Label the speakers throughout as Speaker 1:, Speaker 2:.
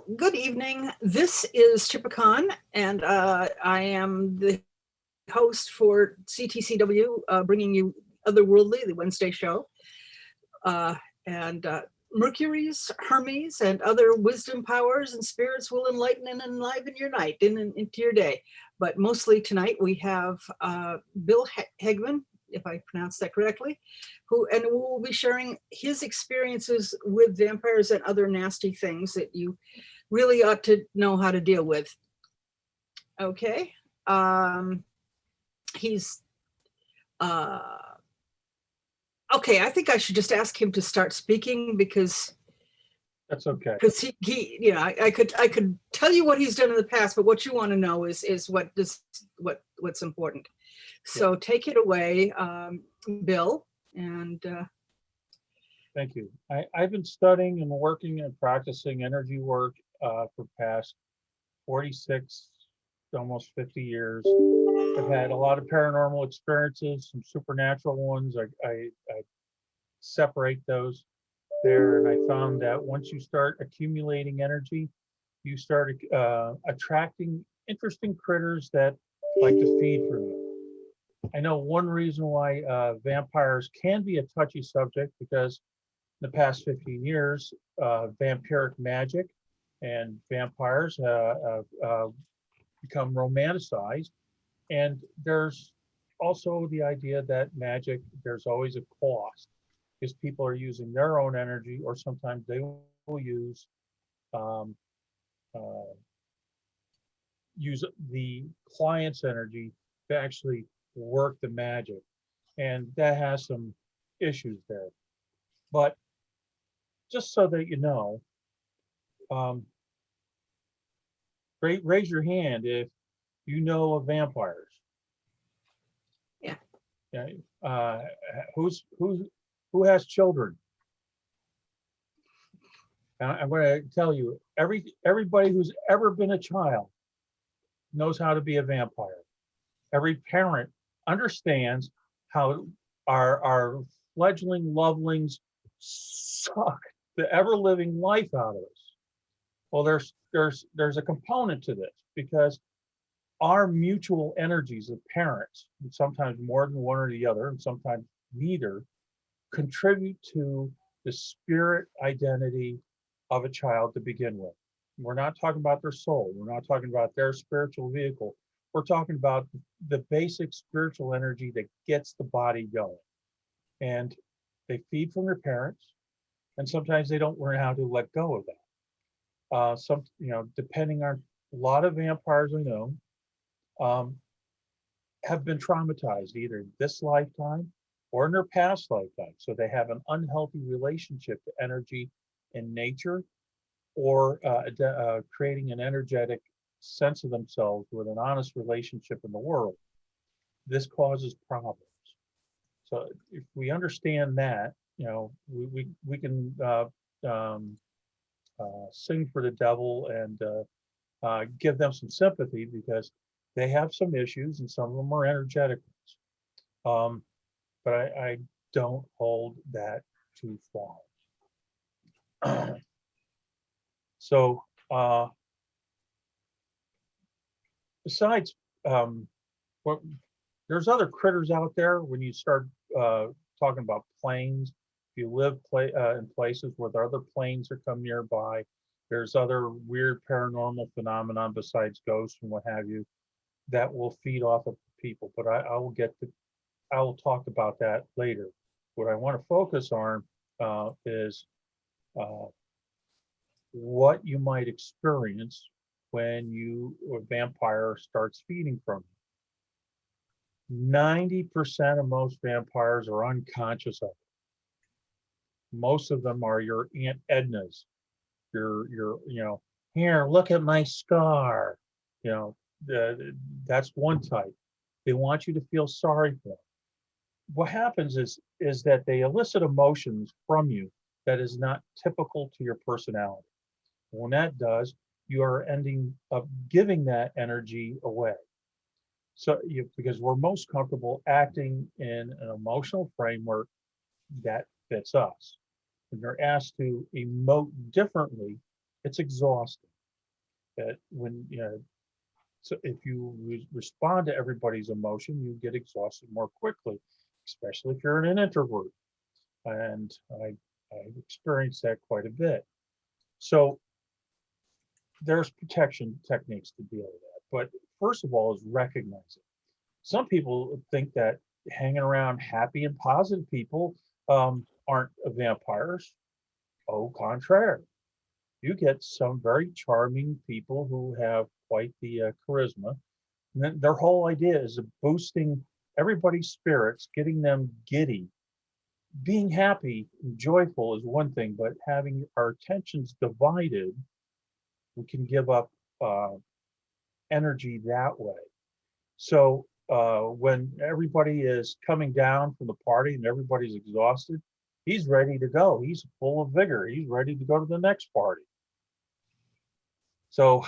Speaker 1: Well, good evening. This is Chipicon, and I am the host for CTCW, bringing you Otherworldly, the Wednesday show. And Mercury's, Hermes, and other wisdom powers and spirits will enlighten and enliven your night into your day. But mostly tonight we have Bill Hegeman, if I pronounced that correctly, who will be sharing his experiences with vampires and other nasty things that you really ought to know how to deal with. Okay. He's okay. I think I should just ask him to start speaking because
Speaker 2: that's okay.
Speaker 1: Because he, you know, I could tell you what he's done in the past, but what you want to know is what's important. So yeah. Take it away, Bill. And
Speaker 2: thank you. I've been studying and working and practicing energy work for past 46, almost 50 years. I've had a lot of paranormal experiences, some supernatural ones. I separate those there, and I found that once you start accumulating energy, you start attracting interesting critters that like to feed from you. I know one reason why vampires can be a touchy subject because in the past 15 years, vampiric magic and vampires become romanticized. And there's also the idea that magic, there's always a cost because people are using their own energy, or sometimes they will use the client's energy to actually work the magic, and that has some issues there. But just so that you know, raise your hand if you know of vampires.
Speaker 1: Yeah.
Speaker 2: Yeah. Who has children? I'm going to tell you, everybody who's ever been a child knows how to be a vampire. Every parent understands how our fledgling lovelings suck the ever-living life out of us. Well, there's a component to this because our mutual energies of parents, and sometimes more than one or the other, and sometimes neither, contribute to the spirit identity of a child to begin with. We're not talking about their soul. We're not talking about their spiritual vehicle. We're talking about the basic spiritual energy that gets the body going. And they feed from their parents, and sometimes they don't learn how to let go of that. Depending on a lot of vampires I know, have been traumatized either this lifetime or in their past lifetime. So they have an unhealthy relationship to energy in nature, or creating an energetic sense of themselves with an honest relationship in the world. This causes problems. So if we understand that, we can sing for the devil and give them some sympathy because they have some issues and some of them are energetic ones. But I don't hold that too far. So besides, there's other critters out there. When you start talking about planes, if you live in places where the other planes are come nearby, there's other weird paranormal phenomenon besides ghosts and what have you that will feed off of people. But I will talk about that later. What I want to focus on is what you might experience when a vampire starts feeding from you. 90% of most vampires are unconscious of it. Most of them are your Aunt Edna's. Your here, look at my scar. That's one type. They want you to feel sorry for them. What happens is that they elicit emotions from you that is not typical to your personality. When that does, you are ending up giving that energy away. So because we're most comfortable acting in an emotional framework that fits us. When you're asked to emote differently, it's exhausting. That when so if you respond to everybody's emotion, you get exhausted more quickly, especially if you're an introvert. And I've experienced that quite a bit. So there's protection techniques to deal with that. But first of all is recognize it. Some people think that hanging around happy and positive people aren't vampires. Au contraire. You get some very charming people who have quite the charisma. And then their whole idea is of boosting everybody's spirits, getting them giddy. Being happy and joyful is one thing, but having our attentions divided, we can give up energy that way. So when everybody is coming down from the party and everybody's exhausted, he's ready to go. He's full of vigor. He's ready to go to the next party. So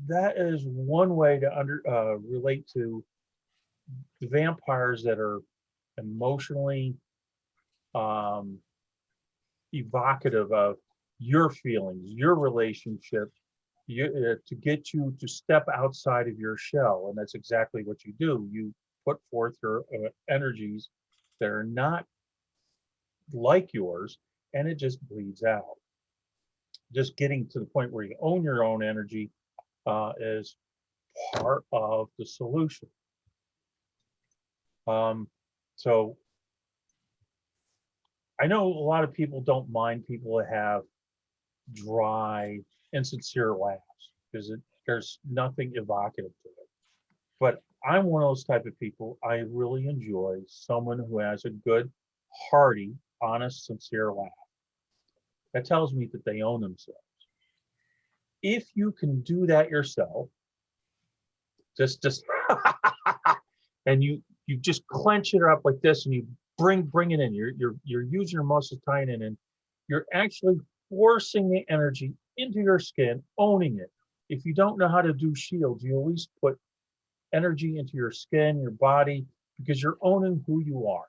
Speaker 2: that is one way to relate to the vampires that are emotionally evocative of your feelings, your relationship, to get you to step outside of your shell. And that's exactly what you do. You put forth your energies that are not like yours, and it just bleeds out. Just getting to the point where you own your own energy is part of the solution. So I know a lot of people don't mind people that have dry, insincere laughs because there's nothing evocative to it. But I'm one of those type of people. I really enjoy someone who has a good, hearty, honest, sincere laugh. That tells me that they own themselves. If you can do that yourself, just and you just clench it up like this, and you bring it in. You're using your muscles, tying it in. You're actually forcing the energy into your skin, owning it. If you don't know how to do shields, you at least put energy into your skin, your body, because you're owning who you are.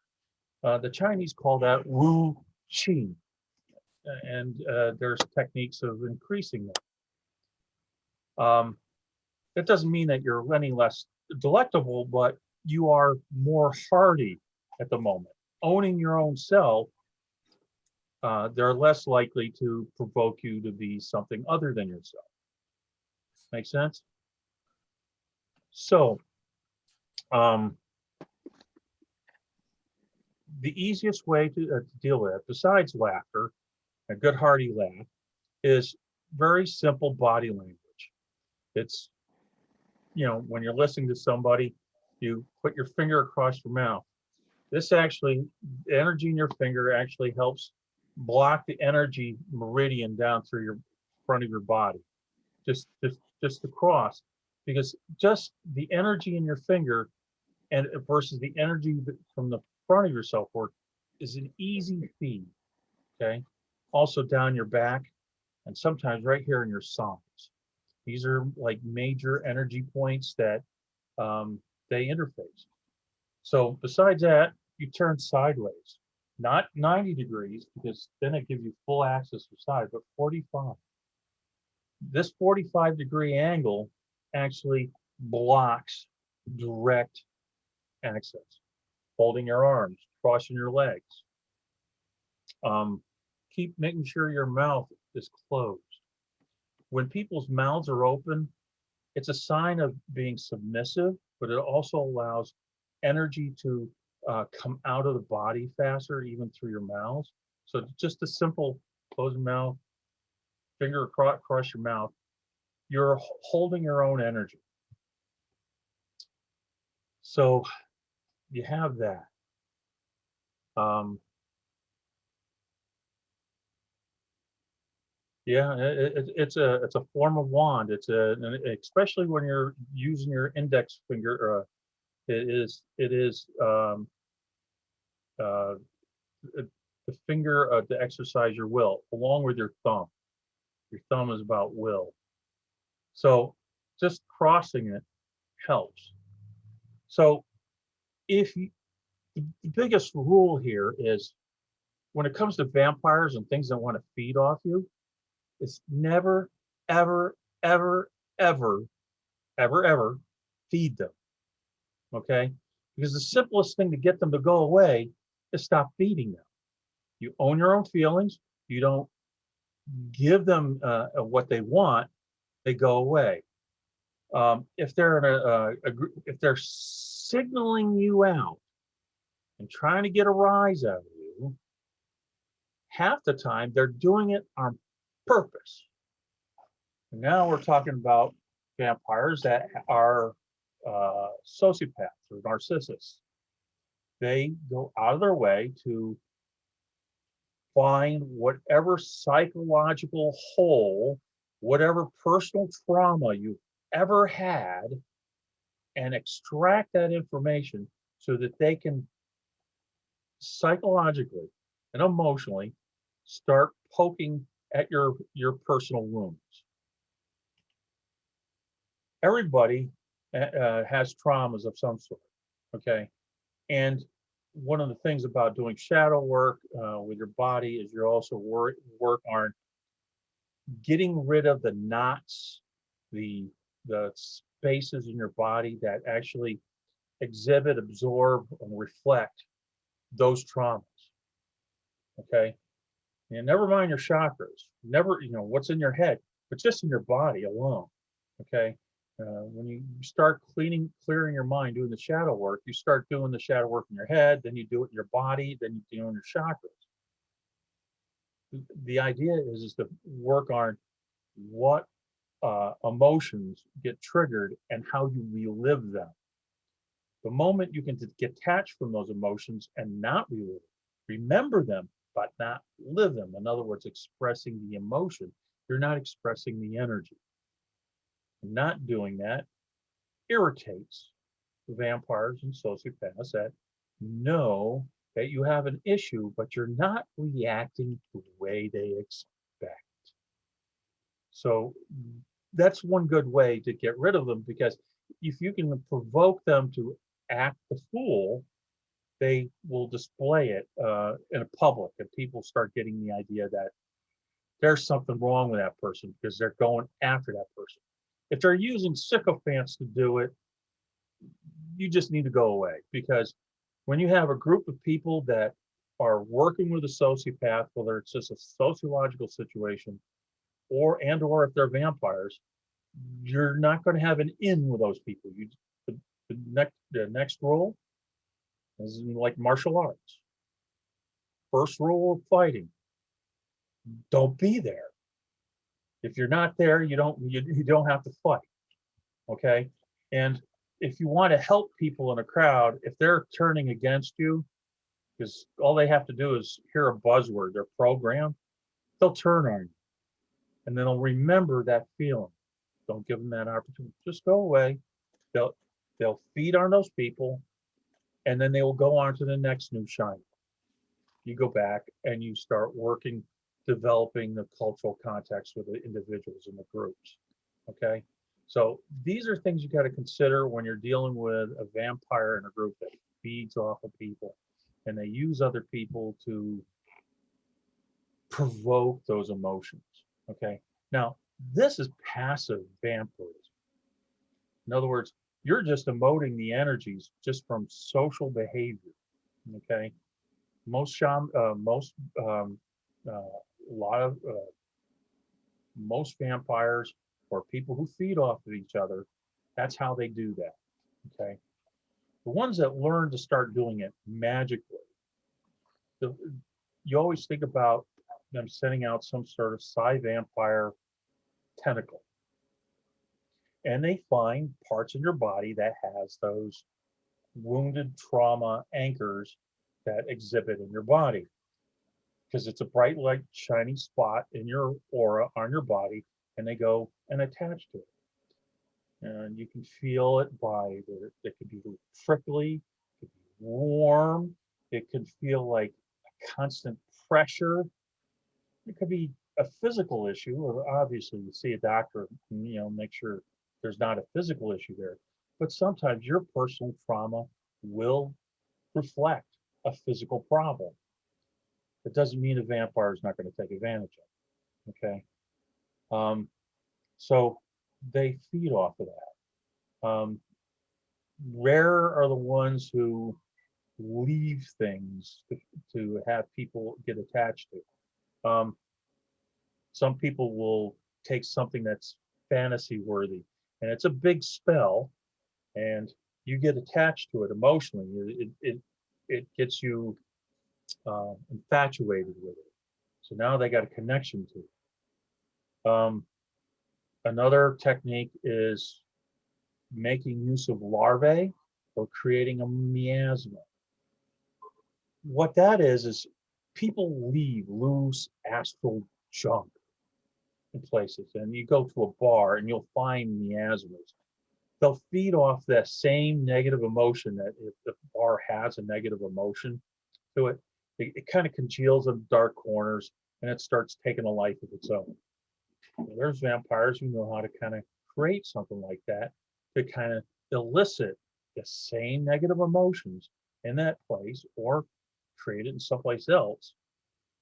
Speaker 2: The Chinese call that Wu Qi, and there's techniques of increasing that. That doesn't mean that you're any less delectable, but you are more hardy at the moment. Owning your own self, they're less likely to provoke you to be something other than yourself. Make sense? So, the easiest way to deal with it, besides laughter, a good hearty laugh, is very simple body language. It's, when you're listening to somebody, you put your finger across your mouth. This actually, the energy in your finger actually helps block the energy meridian down through your front of your body, just across, because just the energy in your finger and versus the energy from the front of yourself work is an easy feed. Okay, also down your back and sometimes right here in your sides. These are like major energy points that they interface. So besides that, you turn sideways, not 90 degrees, because then it gives you full access to side, but 45. This 45-degree angle actually blocks direct access. Holding your arms, crossing your legs. Keep making sure your mouth is closed. When people's mouths are open, it's a sign of being submissive, but it also allows energy to come out of the body faster, even through your mouths. So just a simple closed mouth, finger across your mouth, you're holding your own energy. So you have that. Yeah, it's a form of wand. Especially when you're using your index finger. It is the finger to exercise your will, along with your thumb. Your thumb is about will. So just crossing it helps. So the biggest rule here is when it comes to vampires and things that want to feed off you, is never, ever, ever, ever, ever feed them. Okay? Because the simplest thing to get them to go away is stop feeding them. You own your own feelings. You don't give them what they want, they go away. If they're in if they're signaling you out and trying to get a rise out of you, half the time they're doing it on purpose. And now we're talking about vampires that are sociopaths or narcissists. They go out of their way to find whatever psychological hole, whatever personal trauma you've ever had, and extract that information so that they can psychologically and emotionally start poking at your personal wounds. Everybody has traumas of some sort, okay? And one of the things about doing shadow work with your body is you're also work on getting rid of the knots, the spaces in your body that actually exhibit, absorb, and reflect those traumas. Okay, and never mind your chakras, never what's in your head, but just in your body alone. Okay, when you start clearing your mind, doing the shadow work, you start doing the shadow work in your head, then you do it in your body, then you do it in your chakras. The idea is to work on what emotions get triggered and how you relive them. The moment you can get detached from those emotions and not relive, remember them, but not live them. In other words, expressing the emotion, you're not expressing the energy. Not doing that irritates the vampires and sociopaths that know that you have an issue, but you're not reacting the way they expect. So that's one good way to get rid of them, because if you can provoke them to act the fool, they will display it in a public, and people start getting the idea that there's something wrong with that person because they're going after that person. If they're using sycophants to do it, you just need to go away, because when you have a group of people that are working with a sociopath, whether it's just a sociological situation or if they're vampires, you're not going to have an in with those people. The next rule is like martial arts. First rule of fighting: don't be there. If you're not there, you don't have to fight. Okay, and if you want to help people in a crowd, if they're turning against you, because all they have to do is hear a buzzword, they're programmed, they'll turn on you, and then they'll remember that feeling. Don't give them that opportunity. Just go away. They'll feed on those people, and then they will go on to the next new shiny. You go back and you start working, developing the cultural context with the individuals in the groups. Okay, so these are things you got to consider when you're dealing with a vampire in a group that feeds off of people, and they use other people to provoke those emotions. Okay, now this is passive vampirism. In other words, you're just emoting the energies just from social behavior. Okay, most most vampires or people who feed off of each other, that's how they do that. Okay, the ones that learn to start doing it magically, you always think about them sending out some sort of vampire tentacle, and they find parts in your body that has those wounded trauma anchors that exhibit in your body, because it's a bright light shiny spot in your aura on your body, and they go and attach to it, and you can feel it it could be prickly, it could be warm, it could feel like a constant pressure. It could be a physical issue, or obviously you see a doctor and make sure there's not a physical issue there, but sometimes your personal trauma will reflect a physical problem. It doesn't mean a vampire is not going to take advantage of it. Okay, So they feed off of that. Rare are the ones who leave things to have people get attached to. Some people will take something that's fantasy worthy, and it's a big spell, and you get attached to it emotionally. It gets you infatuated with it. So now they got a connection to it. Another technique is making use of larvae or creating a miasma. What that is people leave loose astral junk in places, and you go to a bar and you'll find miasmas. They'll feed off that same negative emotion. That if the bar has a negative emotion to it, it kind of congeals in dark corners and it starts taking a life of its own. There's vampires who know how to kind of create something like that to kind of elicit the same negative emotions in that place or create it in someplace else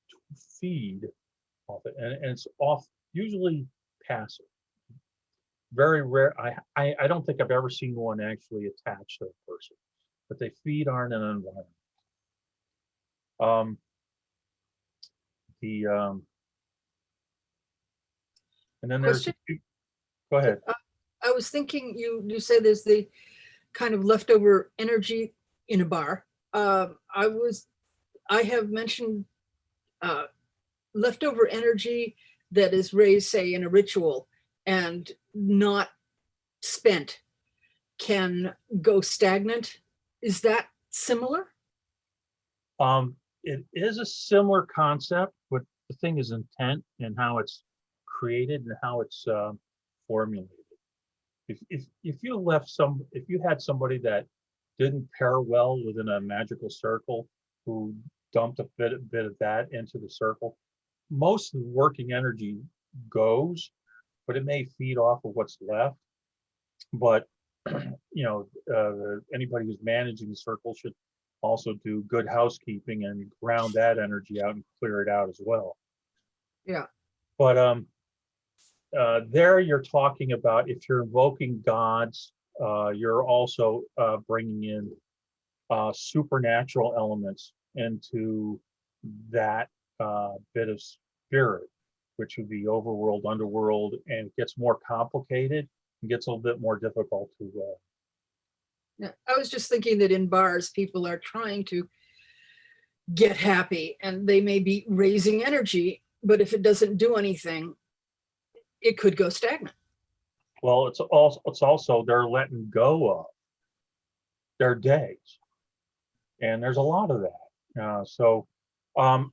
Speaker 2: to feed off it. And it's off usually passive. Very rare. I don't think I've ever seen one actually attached to a person, but they feed on an environment. Um, the and then there's
Speaker 1: Question.
Speaker 2: go ahead.
Speaker 1: I was thinking you say there's the kind of leftover energy in a bar. I have mentioned leftover energy that is raised, say, in a ritual and not spent can go stagnant. Is that similar?
Speaker 2: It is a similar concept, but the thing is intent and how it's created and how it's formulated. If you had somebody that didn't pair well within a magical circle, who dumped a bit of that into the circle, most of the working energy goes, but it may feed off of what's left. But anybody who's managing the circle should also do good housekeeping and ground that energy out and clear it out as well.
Speaker 1: Yeah.
Speaker 2: But there you're talking about if you're invoking gods, you're also bringing in supernatural elements into that bit of spirit, which would be overworld, underworld, and it gets more complicated and gets a little bit more difficult to.
Speaker 1: Yeah. I was just thinking that in bars, people are trying to get happy and they may be raising energy, but if it doesn't do anything, it could go stagnant.
Speaker 2: Well, it's also they're letting go of their days, and there's a lot of that.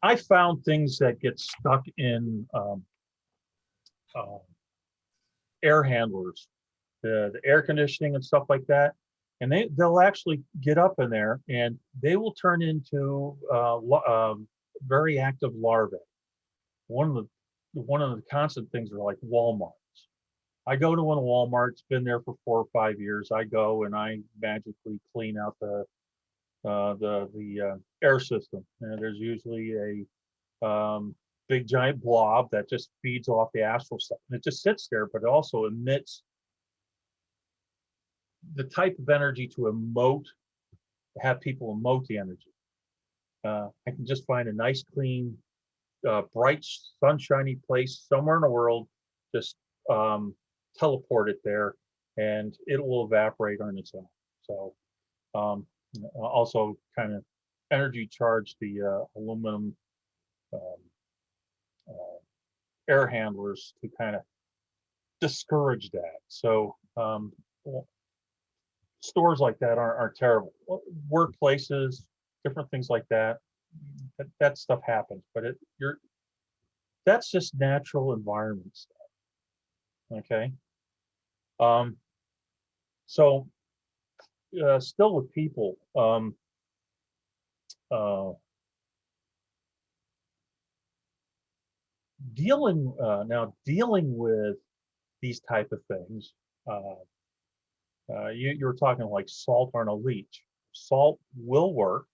Speaker 2: I found things that get stuck in air handlers, the air conditioning and stuff like that, and they'll actually get up in there and they will turn into very active larvae. One of the constant things are like Walmarts. I go to a Walmart. It's been there for 4 or 5 years. I go and I magically clean out the air system. And there's usually a big giant blob that just feeds off the astral stuff, and it just sits there, but it also emits the type of energy to have people emote the energy. I can just find a nice, clean, bright, sunshiny place somewhere in the world, just teleport it there, and it will evaporate on its own. So also kind of energy charge the aluminum air handlers to kind of discourage that. So stores like that are terrible. Workplaces, different things like that. That stuff happens, but that's just natural environment stuff. Okay. So still with people, dealing with these type of things. You were talking like salt on a leech. Salt will work.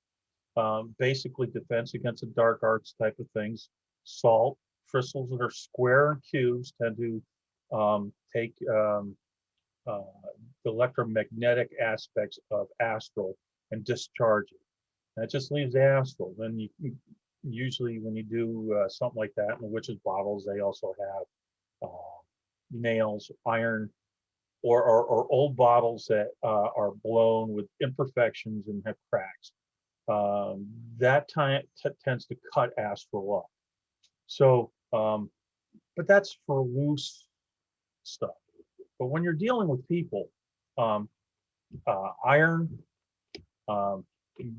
Speaker 2: Basically defense against the dark arts type of things. Salt crystals that are square and cubes tend to take uh, the electromagnetic aspects of astral and discharge it. That just leaves the astral. Then usually when you do something like that in the witches' bottles, they also have nails, iron, or old bottles that are blown with imperfections and have cracks. That tends to cut astral up. So, but that's for loose stuff. But when you're dealing with people, um, iron, um,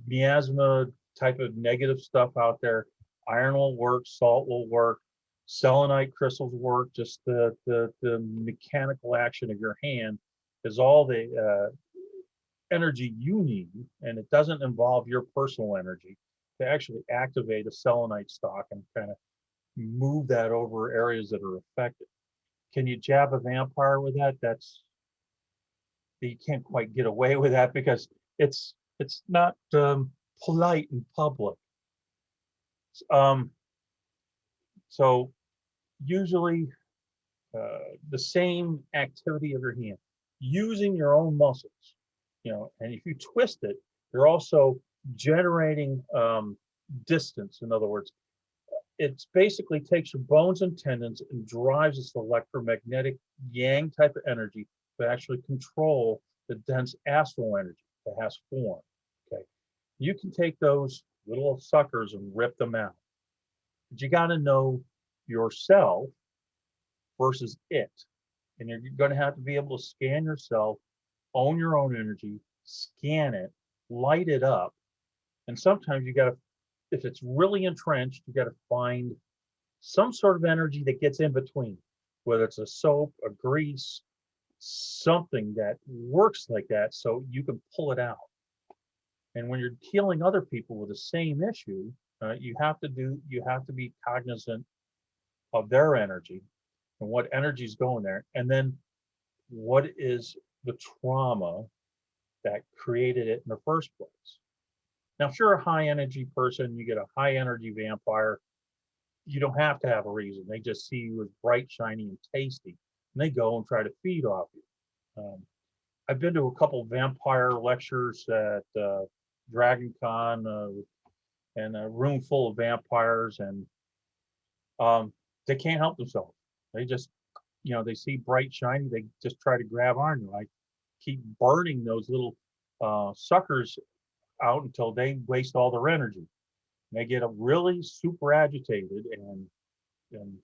Speaker 2: miasma type of negative stuff out there, iron will work, salt will work, selenite crystals work. Just the mechanical action of your hand is all the energy you need, and it doesn't involve your personal energy to actually activate a selenite stock and kind of move that over areas that are affected. Can you jab a vampire with that? You can't quite get away with that because it's not polite in public. Um, so usually the same activity of your hand, using your own muscles, and if you twist it, you're also generating distance. In other words, it basically takes your bones and tendons and drives this electromagnetic yang type of energy to actually control the dense astral energy that has form. Okay, you can take those little suckers and rip them out, but you got to know yourself versus it, and you're going to have to be able to scan yourself, own your own energy, scan it, light it up, and sometimes you got to, if it's really entrenched, you got to find some sort of energy that gets in between, whether it's a soap, a grease, something that works like that so you can pull it out. And when you're healing other people with the same issue, you have to be cognizant of their energy and what energy is going there, and then what is the trauma that created it in the first place. Now, if you're a high energy person, you get a high energy vampire, you don't have to have a reason. They just see you as bright, shiny, and tasty, and they go and try to feed off you. I've been to a couple of vampire lectures at Dragon Con, and a room full of vampires, and they can't help themselves. They just, they see bright, shiny, they just try to grab on you. I keep burning those little suckers out until they waste all their energy. They get really super agitated, and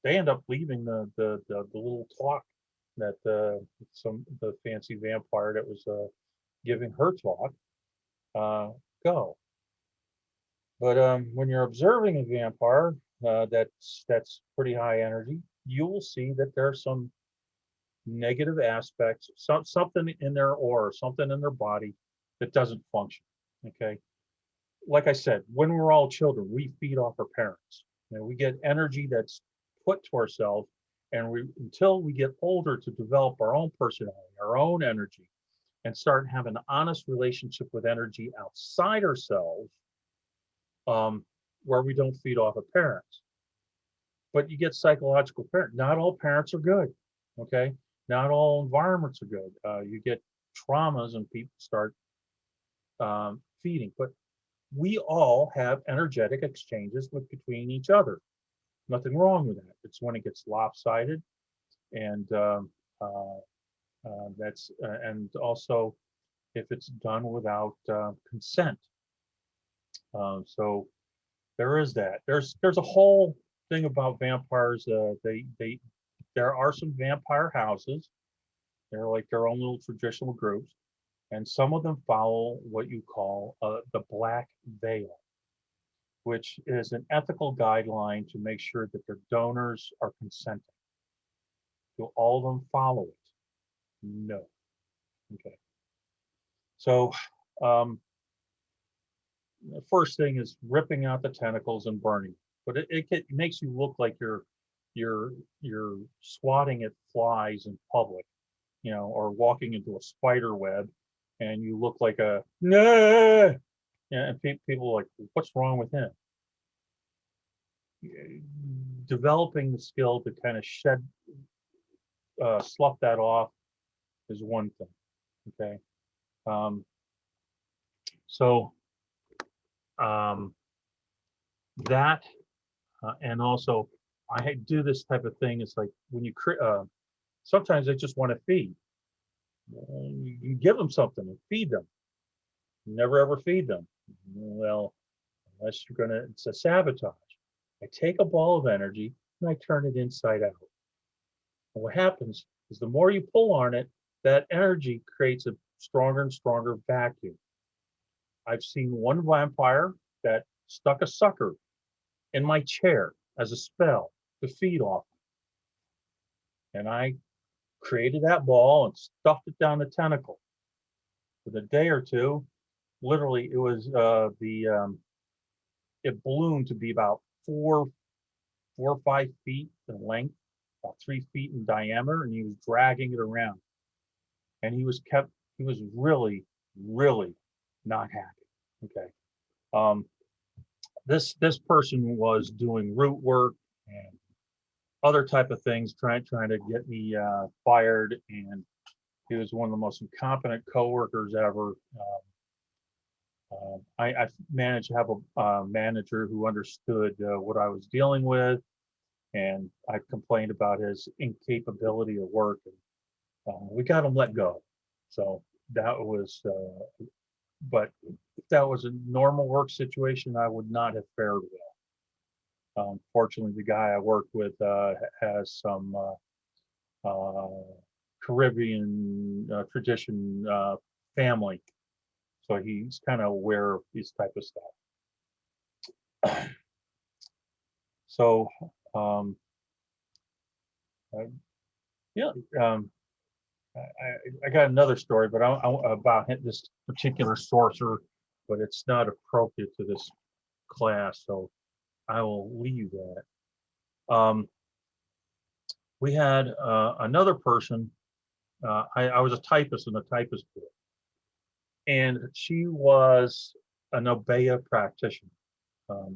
Speaker 2: they end up leaving the little talk that the fancy vampire that was giving her talk go. But when you're observing a vampire that's pretty high energy, you will see that there are some negative aspects, something in their aura, something in their body that doesn't function. Okay, like I said, when we're all children, we feed off our parents. We get energy that's put to ourselves, and until we get older to develop our own personality, our own energy, and start having an honest relationship with energy outside ourselves, where we don't feed off of parents. But you get psychological parents. Not all parents are good. Okay, not all environments are good. You get traumas, and people start feeding. But we all have energetic exchanges between each other. Nothing wrong with that. It's when it gets lopsided, and and also if it's done without consent. So there is that. There's a whole thing about vampires. There are some vampire houses. They're like their own little traditional groups, and some of them follow what you call the black veil, which is an ethical guideline to make sure that their donors are consenting. Do all of them follow it? No. Okay. So the first thing is ripping out the tentacles and burning. But it makes you look like you're swatting at flies in public, or walking into a spider web, and you look like a nah. And people are like, what's wrong with him? developing the skill to kind of slough that off is one thing. Okay. Um, so that, and also I do this type of thing. It's like when you sometimes they just want to feed. You give them something and feed them. You never ever feed them. Well, unless you're gonna, it's a sabotage. I take a ball of energy and I turn it inside out. And what happens is the more you pull on it, that energy creates a stronger and stronger vacuum. I've seen one vampire that stuck a sucker in my chair as a spell to feed off. And I created that ball and stuffed it down the tentacle. With a day or two, literally it was it ballooned to be about 4 or 5 feet in length, about 3 feet in diameter, and he was dragging it around. And he was really, really not happy. Okay. This person was doing root work and other type of things, trying to get me fired, and he was one of the most incompetent coworkers ever. I managed to have a manager who understood what I was dealing with, and I complained about his incapability of work, and we got him let go. So that was, but if that was a normal work situation, I would not have fared well. Fortunately, the guy I work with has some Caribbean tradition family, so he's kind of aware of this type of stuff. So, yeah, I got another story, but about this particular sorcerer, but it's not appropriate to this class, so I will leave that. We had another person. I was a typist in the typist group, and she was an Obeya practitioner.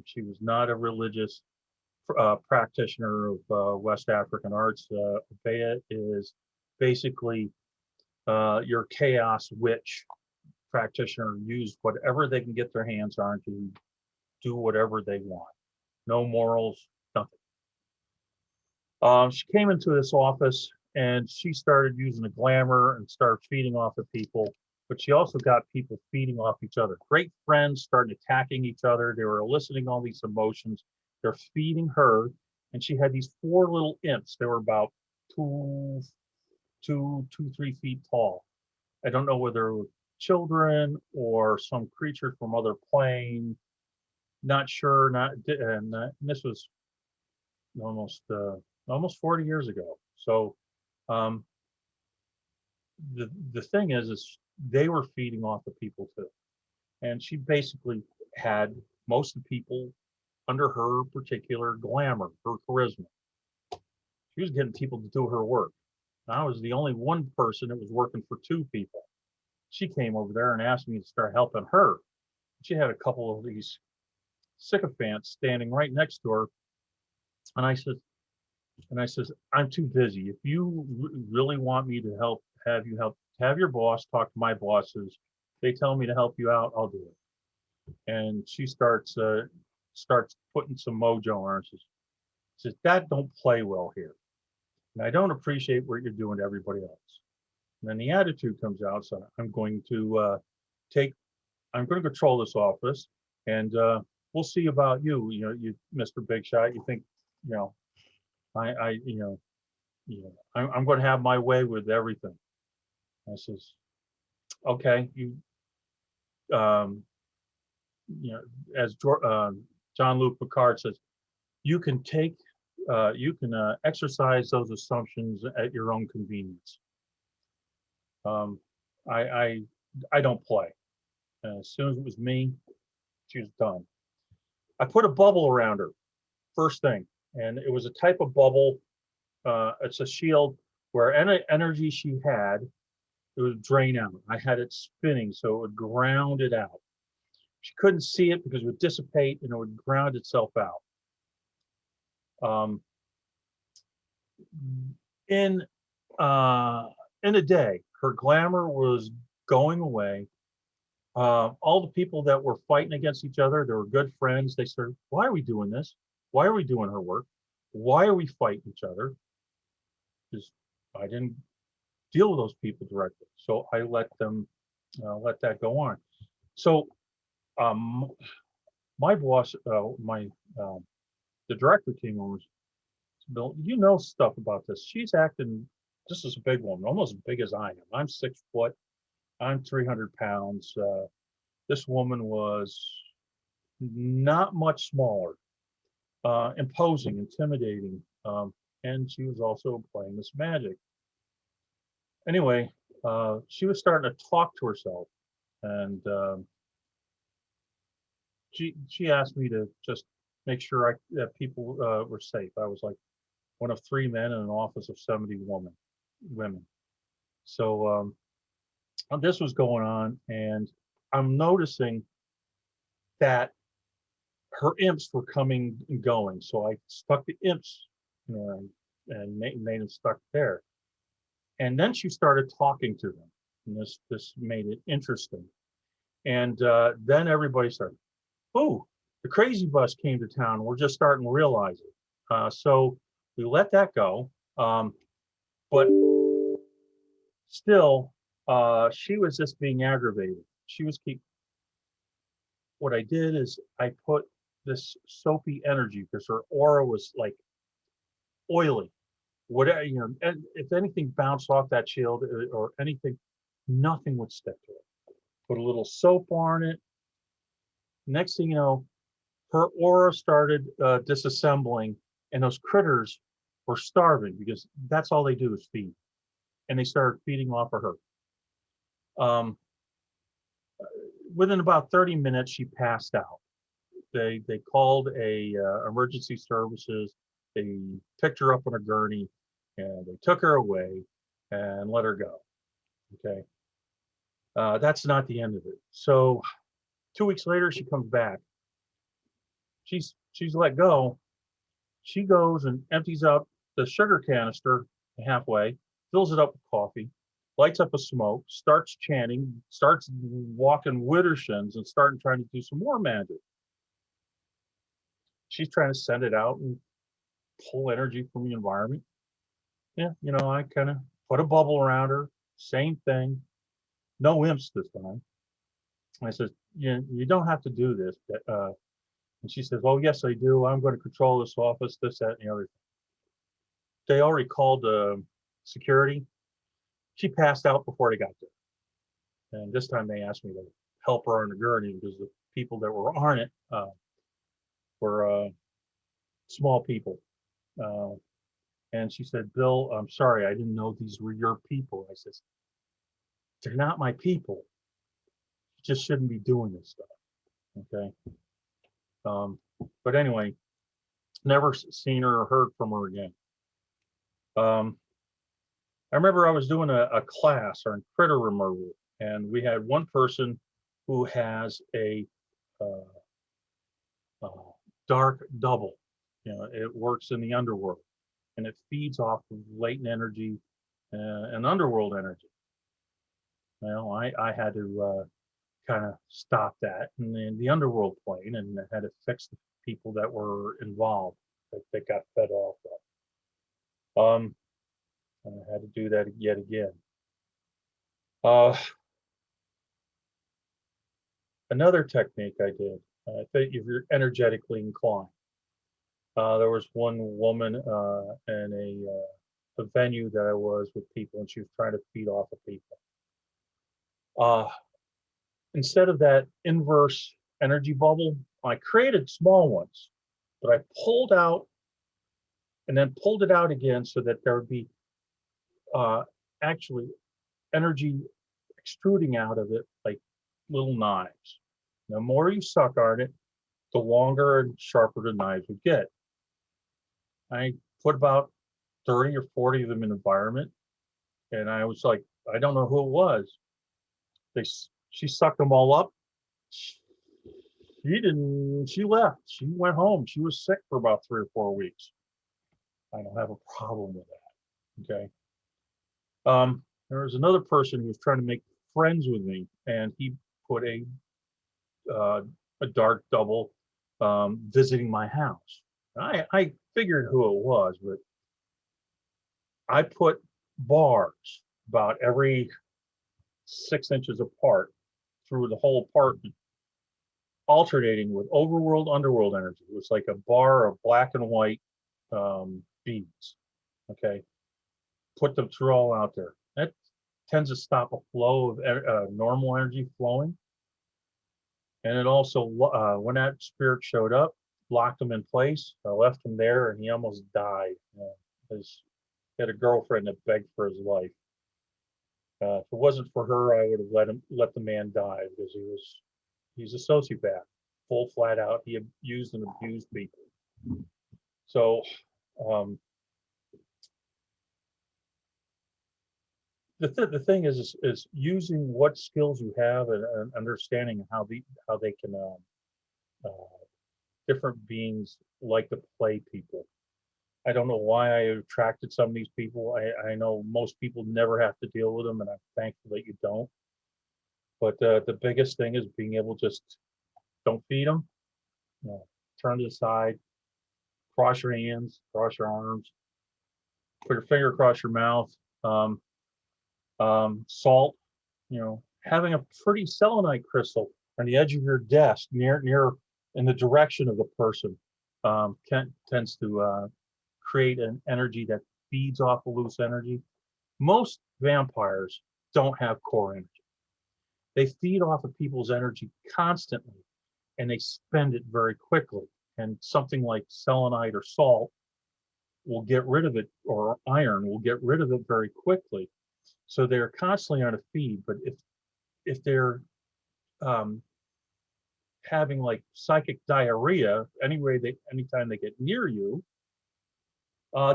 Speaker 2: She was not a religious practitioner of West African arts. Obeya is basically your chaos witch practitioner, use whatever they can get their hands on to do whatever they want. No morals, nothing. She came into this office and she started using a glamour and started feeding off of people, but she also got people feeding off each other. Great friends started attacking each other. They were eliciting all these emotions. They're feeding her, and she had these 4 little imps. They were about 3 feet tall. I don't know whether it were children or some creature from other plane. Not sure. And this was almost 40 years ago. So the thing is they were feeding off the people too, and she basically had most of the people under her particular glamour, her charisma. She was getting people to do her work. I was the only one person that was working for 2 people. She came over there and asked me to start helping her. She had a couple of these sycophants standing right next to her, and I says, I'm too busy. If you really want me to have your boss talk to my bosses. They tell me to help you out, I'll do it. And she starts putting some mojo on her. She says, that don't play well here. And I don't appreciate what you're doing to everybody else. And then the attitude comes out. So I'm going to control this office, and we'll see about you. You know, you, Mr. Big Shot. You think, I'm going to have my way with everything. I says, okay, as Jean-Luc Picard says, you can exercise those assumptions at your own convenience. I don't play. As soon as it was me, she was done. I put a bubble around her, first thing, and it was a type of bubble. It's a shield where any energy she had, it would drain out. I had it spinning so it would ground it out. She couldn't see it because it would dissipate and it would ground itself out. Um, in in a day, her glamour was going away. All the people that were fighting against each other, they were good friends. They started, why are we doing this? Why are we doing her work? Why are we fighting each other? Because I didn't deal with those people directly, so I let them let that go on. So um, my boss, my the director came over. Bill, you know stuff about this. She's acting. This is a big woman, almost as big as I am. I'm 6 foot. I'm 300 pounds. This woman was not much smaller, imposing, intimidating, and she was also playing this magic. Anyway, she was starting to talk to herself, and she asked me to just make sure that people were safe. I was like one of 3 men in an office of 70 women. So this was going on, and I'm noticing that her imps were coming and going. So I stuck the imps, and made them stuck there. And then she started talking to them, and this made it interesting. And then everybody started, oh, the crazy bus came to town. We're just starting to realize it. So we let that go. But still, she was just being aggravated. She was what I did is I put this soapy energy, because her aura was like oily. Whatever, and if anything bounced off that shield, or anything, nothing would stick to it. Put a little soap on it. Next thing you know, her aura started disassembling, and those critters were starving, because that's all they do is feed, and they started feeding off of her. Um, Within about 30 minutes, she passed out. They called a emergency services. They picked her up on a gurney, and they took her away and let her go. Okay, that's not the end of it. So 2 weeks later, she comes back. She's let go. She goes and empties out the sugar canister halfway, fills it up with coffee, lights up a smoke, starts chanting, starts walking widdershins, and starting trying to do some more magic. She's trying to send it out and pull energy from the environment. Yeah, I kind of put a bubble around her. Same thing. No imps this time. I said, you don't have to do this. And she says, oh, yes, I do. I'm going to control this office, this, that, and the other. They already called security. She passed out before they got there. And this time they asked me to help her on the gurney, because the people that were on it were small people. Uh, and she said, Bill, I'm sorry, I didn't know these were your people. I said, they're not my people. You just shouldn't be doing this stuff. Okay. But anyway, never seen her or heard from her again. I remember I was doing a class on critter removal, and we had one person who has a uh, dark double. It works in the underworld, and it feeds off of latent energy and underworld energy. Well, I had to kind of stop that in the underworld plane, and I had to fix the people that were involved that got fed off that. And I had to do that yet again. Uh, Another technique I did, I think if you're energetically inclined, there was one woman in a venue that I was with people, and she was trying to feed off of people. Uh, Instead of that inverse energy bubble, I created small ones, but I pulled out and then pulled it out again, so that there would be uh, actually energy extruding out of it like little knives. The more you suck on it, the longer and sharper the knives would get. I put about 30 or 40 of them in the environment, and I was like, I don't know who it was. She sucked them all up. She didn't. She left. She went home. She was sick for about 3 or 4 weeks. I don't have a problem with that. Okay. There was another person who was trying to make friends with me, and he put uh, a dark double visiting my house. I figured who it was, but I put bars about every 6 inches apart through the whole apartment, alternating with overworld, underworld energy. It was like a bar of black and white beads. Okay, put them through all out there. That tends to stop a flow of normal energy flowing. And it also, when that spirit showed up, locked him in place. I left him there, and he almost died. He had a girlfriend that begged for his life. If it wasn't for her, I would have let the man die, because he's a sociopath, full flat out. He abused and abused people. So um, the thing is using what skills you have, and understanding how they can uh, different beings like to play people. I don't know why I attracted some of these people. I know most people never have to deal with them, and I'm thankful that you don't. But the biggest thing is being able to just don't feed them. You know, turn to the side, cross your hands, cross your arms, put your finger across your mouth. Um, Salt. You know, having a pretty selenite crystal on the edge of your desk, near in the direction of the person, tends to create an energy that feeds off of loose energy. Most vampires don't have core energy. They feed off of people's energy constantly, and they spend it very quickly. And something like selenite or salt will get rid of it, or iron will get rid of it very quickly. So they're constantly on a feed. But if they're um, having like psychic diarrhea anytime they get near you,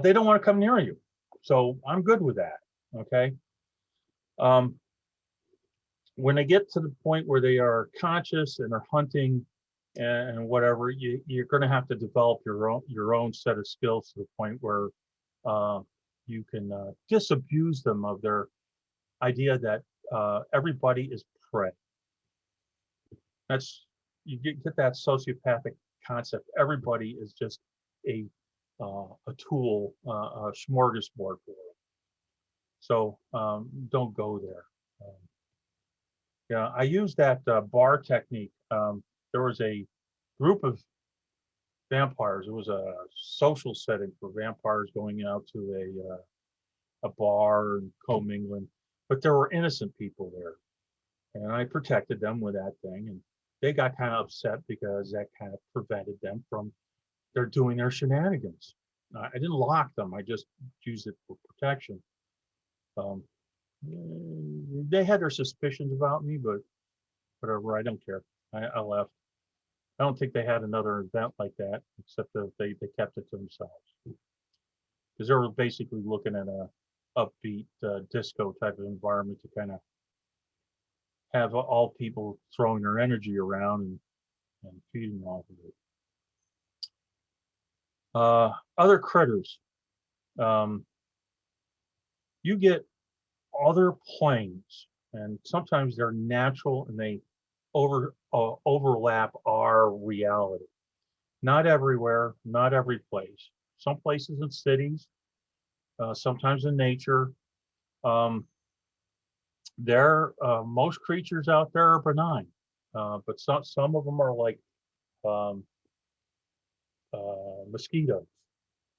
Speaker 2: they don't want to come near you. So I'm good with that. Okay. Um, when they get to the point where they are conscious and are hunting and whatever, you're going to have to develop your own set of skills to the point where you can disabuse them of their idea that everybody is prey. That's you get that sociopathic concept. Everybody is just a tool, a smorgasbord for it. So don't go there. Yeah, I used that bar technique. There was a group of vampires. It was a social setting for vampires going out to a bar and commingling, but there were innocent people there, and I protected them with that thing. And they got kind of upset because that kind of prevented them from doing their shenanigans. I didn't lock them. I just used it for protection. Um, they had their suspicions about me, but whatever. I don't care. I left. I don't think they had another event like that, except that they kept it to themselves, because they were basically looking at a upbeat disco type of environment to kind of have all people throwing their energy around and feeding off of it. Other critters. Um, you get other planes, and sometimes they're natural and they overlap our reality. Not everywhere, not every place. Some places in cities, sometimes in nature. Um, most creatures out there are benign, but some of them are like um, mosquitoes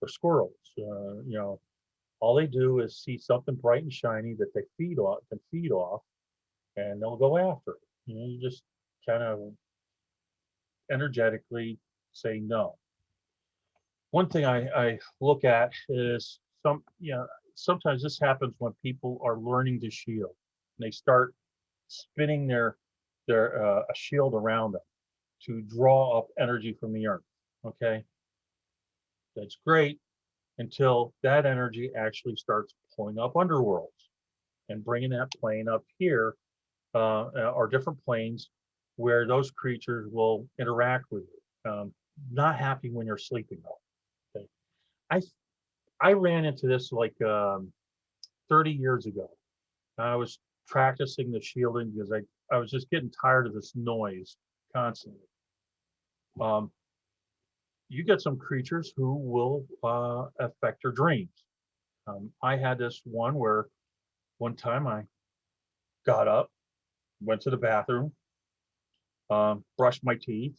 Speaker 2: or squirrels. All they do is see something bright and shiny that they feed off, and they'll go after it. You just kind of energetically say no. One thing I look at is sometimes this happens when people are learning to shield. They start spinning their a shield around them to draw up energy from the earth. Okay, that's great until that energy actually starts pulling up underworlds and bringing that plane up here, or different planes where those creatures will interact with you. Not happy when you're sleeping though. Okay? I I ran into this like 30 years ago. I was practicing the shielding because I was just getting tired of this noise constantly. You get some creatures who will affect your dreams. I had this one where one time I got up, went to the bathroom, brushed my teeth.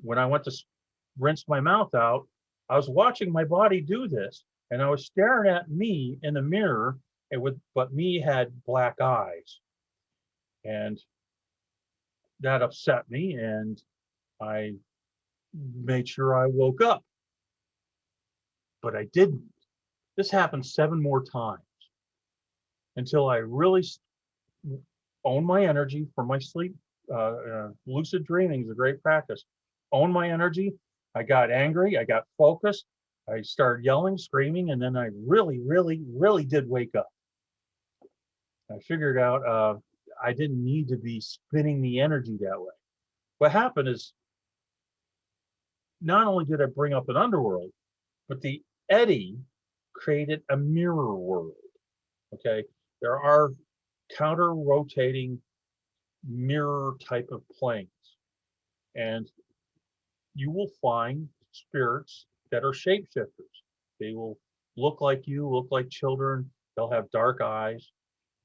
Speaker 2: When I went to rinse my mouth out, I was watching my body do this, and I was staring at me in the mirror, but me had black eyes, and that upset me, and I made sure I woke up, but I didn't. This happened 7 more times until I really owned my energy for my sleep. Lucid dreaming is a great practice. Own my energy. I got angry. I got focused. I started yelling, screaming, and then I really, really, really did wake up. I figured out I didn't need to be spinning the energy that way. What happened is not only did I bring up an underworld, but the eddy created a mirror world. Okay, there are counter-rotating mirror type of planes, and you will find spirits that are shapeshifters. They will look like you, look like children. They'll have dark eyes,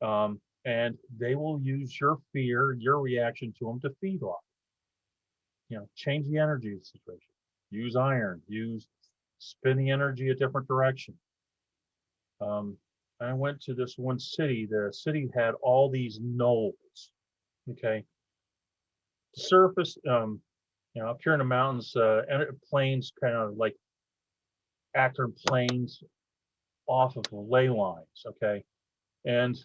Speaker 2: and they will use your fear, your reaction to them to feed off. Change the energy of the situation. Use iron. Spin the energy a different direction. I went to this one city. The city had all these knolls. Okay, the surface. Up here in the mountains, plains kind of like act on planes off of ley lines. Okay, and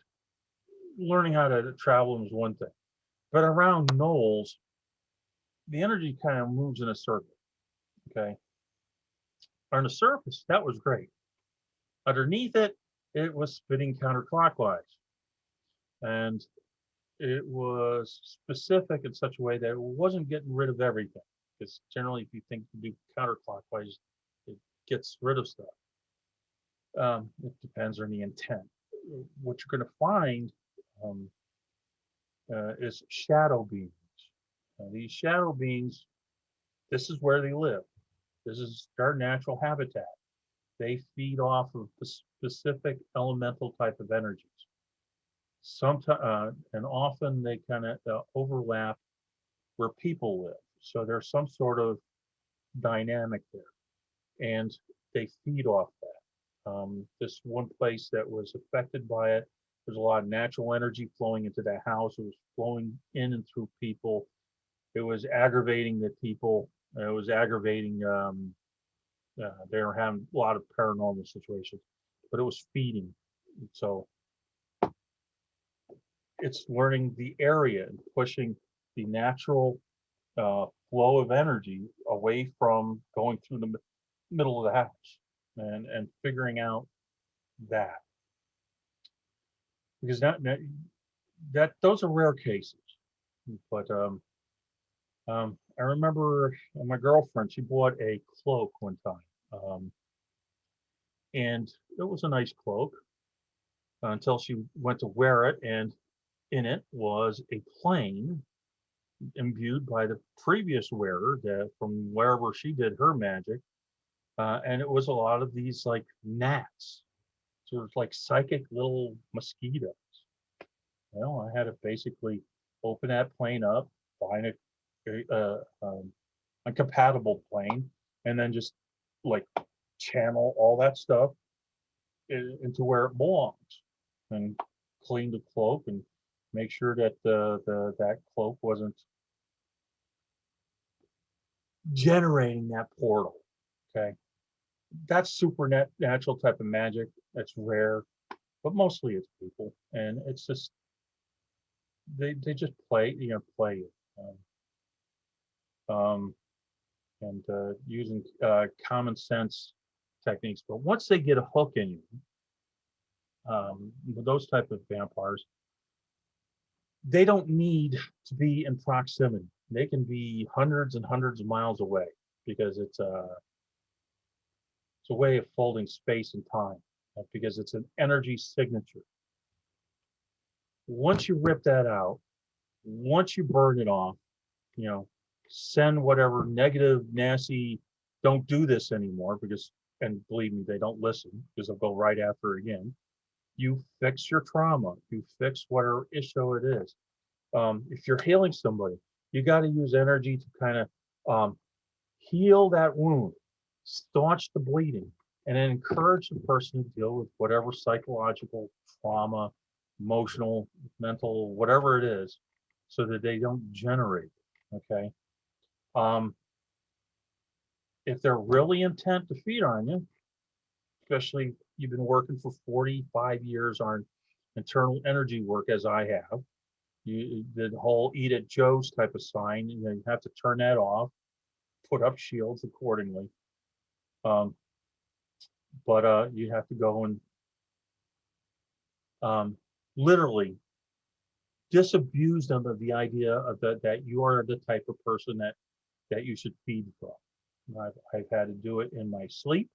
Speaker 2: learning how to travel is one thing, but around knolls, the energy kind of moves in a circle. Okay, on the surface, that was great. Underneath it, it was spinning counterclockwise, and it was specific in such a way that it wasn't getting rid of everything. Because generally, if you think you do counterclockwise, it gets rid of stuff. It depends on the intent. What you're going to find is shadow beings. These shadow beings, this is where they live. This is their natural habitat. They feed off of specific elemental type of energies. Sometimes, and often they kind of overlap where people live. So there's some sort of dynamic there, and they feed off that. This one place that was affected by it, there's a lot of natural energy flowing into that house. It was flowing in and through people. It was aggravating the people. It was aggravating. They were having a lot of paranormal situations, but it was feeding. So it's learning the area and pushing the natural flow of energy away from going through the middle of the house, and figuring out that, because that those are rare cases. But I remember my girlfriend, she bought a cloak one time, and it was a nice cloak until she went to wear it, and in it was a plane imbued by the previous wearer, that from wherever she did her magic, and it was a lot of these like gnats, sort of like psychic little mosquitoes. I had to basically open that plane up, find a compatible plane, and then just like channel all that stuff into where it belongs, and clean the cloak and make sure that that cloak wasn't generating that portal. Okay, that's supernatural type of magic. That's rare, but mostly it's people, and it's just they just play it, and using common sense techniques. But once they get a hook in you, with those type of vampires, they don't need to be in proximity. They can be hundreds and hundreds of miles away, because it's It's a way of folding space and time, because it's an energy signature. Once you rip that out, once you burn it off, you know, send whatever negative, nasty, don't do this anymore, because, and believe me, they don't listen, because they'll go right after it again. You fix your trauma, you fix whatever issue it is. If you're healing somebody, you got to use energy to kind of heal that wound, staunch the bleeding, and then encourage the person to deal with whatever psychological trauma, emotional, mental, whatever it is, so that they don't generate it. Okay. If they're really intent to feed on you, especially you've been working for 45 years on internal energy work, as I have, the whole eat at Joe's type of sign, you have to turn that off, put up shields accordingly. But you have to go and literally disabuse them of the idea of that you are the type of person that you should feed from. I've had to do it in my sleep.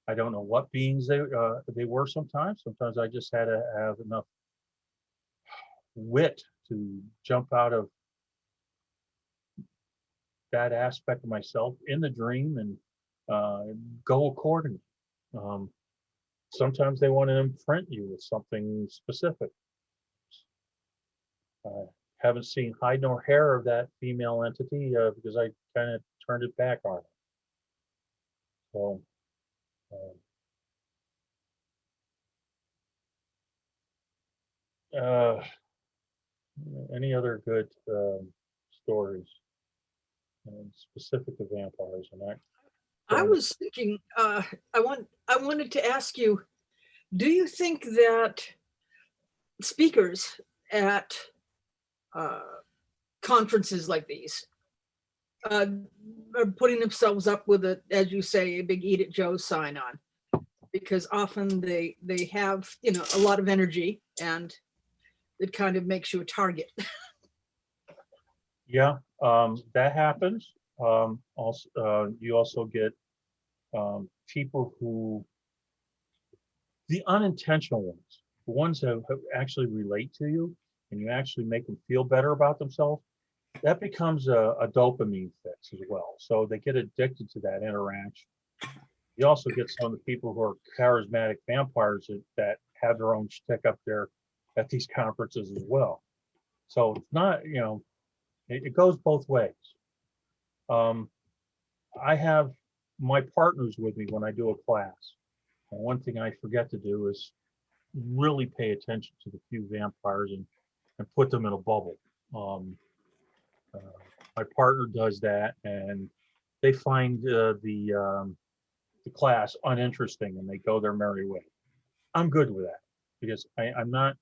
Speaker 2: I don't know what beings they were sometimes. Sometimes I just had to have enough wit to jump out of that aspect of myself in the dream and go accordingly. Sometimes they want to imprint you with something specific. Haven't seen hide nor hair of that female entity because I kind of turned it back on it. So, any other good stories specific to vampires?
Speaker 1: I was thinking, I wanted to ask you, do you think that speakers at conferences like these are putting themselves up with a, as you say, a big "Eat It Joe" sign on, because often they have, you know, a lot of energy, and it kind of makes you a target.
Speaker 2: Yeah, that happens. Also, you also get people who, the unintentional ones, the ones that actually relate to you, and you actually make them feel better about themselves. That becomes a dopamine fix as well. So they get addicted to that interaction. You also get some of the people who are charismatic vampires that have their own shtick up there at these conferences as well. So it's not, you know, it goes both ways. I have my partners with me when I do a class. And one thing I forget to do is really pay attention to the few vampires and put them in a bubble. Uh, my partner does that, and they find the class uninteresting, and they go their merry way. I'm good with that, because I'm not